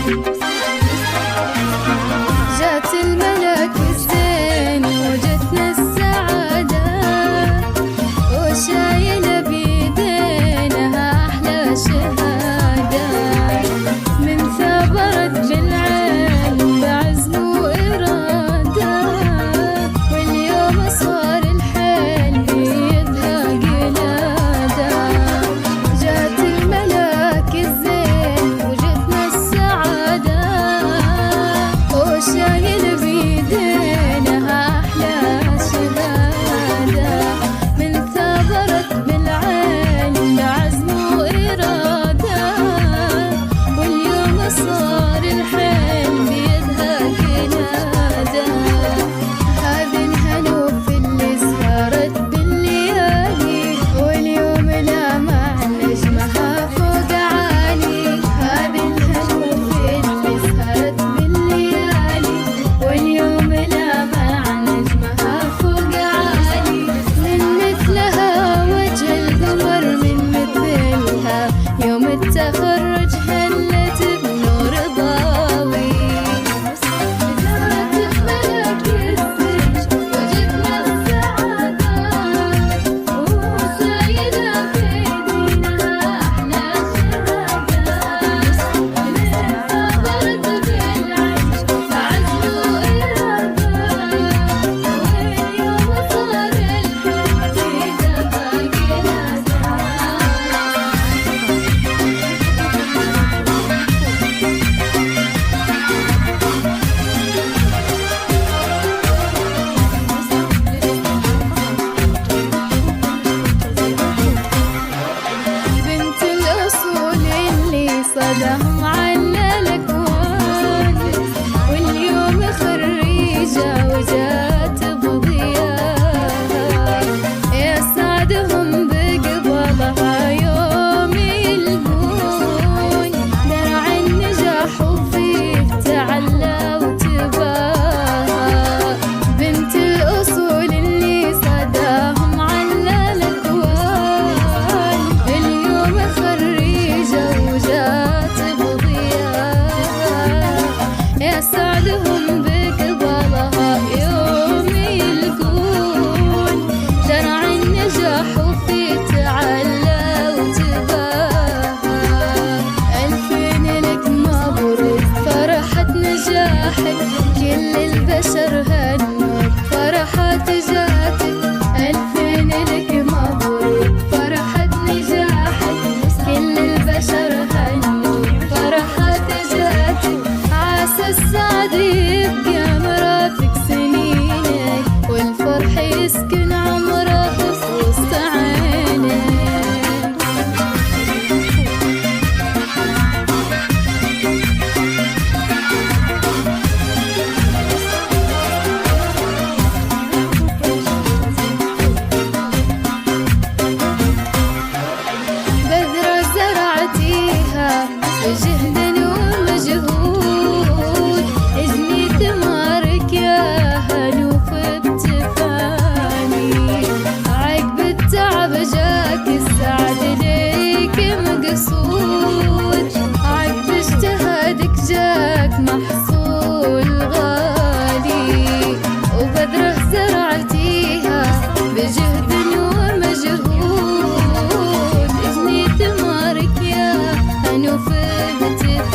جات الملك الزين وجتنا السعادة، وشايلة بيدينها أحلى شهادة، من ثابرت بالعلم بعزم وإرادة، واليوم صار الحلم بيدها قلادة. جات الملك الزين وجتنا السعادة، وشايل بيدينها أحلى شهادة، من ثابرت بالعلم بعزم وإرادة، واليوم صار الحلم بيدها قلادة. هذه الهنوف اللي سهرت بالليالي، واليوم لامع نجمها فوق عالي. هذه الهنوف اللي سهرت بالليالي، واليوم لامع نجمها فوق عالي، من مثلها وجه القمر، من مثلها يوم التخرج هلت بنور ضاوي. جات الملك الزين وجتنا السعادة، وسايلة بيدينها أحلى شهادة، من ثابرت بالعيش بعزم وإرادة، واليوم صار الحب بيدها قلادة. بنت الأصول اللي صداهم على الأكوان، واليوم خريجة وجات بضياها، يسعدهم بقبلها يوم يلقون درع النجاح وفيه تعلى وتباهى. بنت الأصول اللي صداهم على الأكوان، اليوم خريجة وجات بضياها، يسعدهم بقبلها يوم يلقون درع النجاح وفيه تعلى وتباهى. ألفين لك مبروك فرحة نجاحك، كل البشر هنوا بفرحة جاتك. ألفين لك مبروك فرحة نجاحك، كل البشر هنوا بفرحة جاتك. عسى السعد يبقى مرافق سنينك، والفرح يسكن عمره في وسط عينك. بذرة زرعتيها بجهد ومجهود، اجني ثمارك يا هنوف بتفاني. عقب التعب جاك السعد ليك مقصود، عقب اجتهادك جاك محصول غالي. وبذرة زرعتيها بجهد ومجهود، اجني ثمارك يا هنوف بتفاني.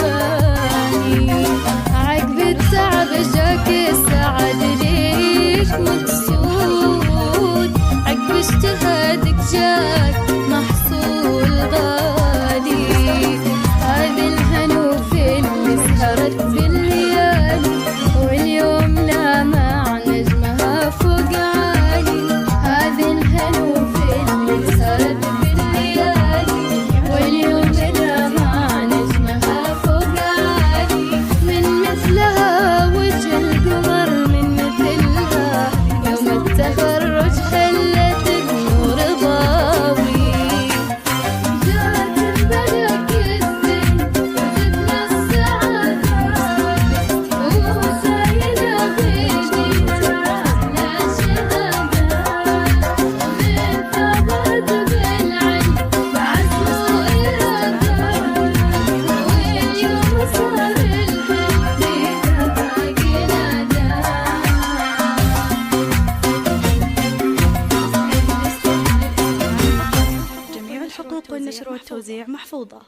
النشر والتوزيع محفوظة.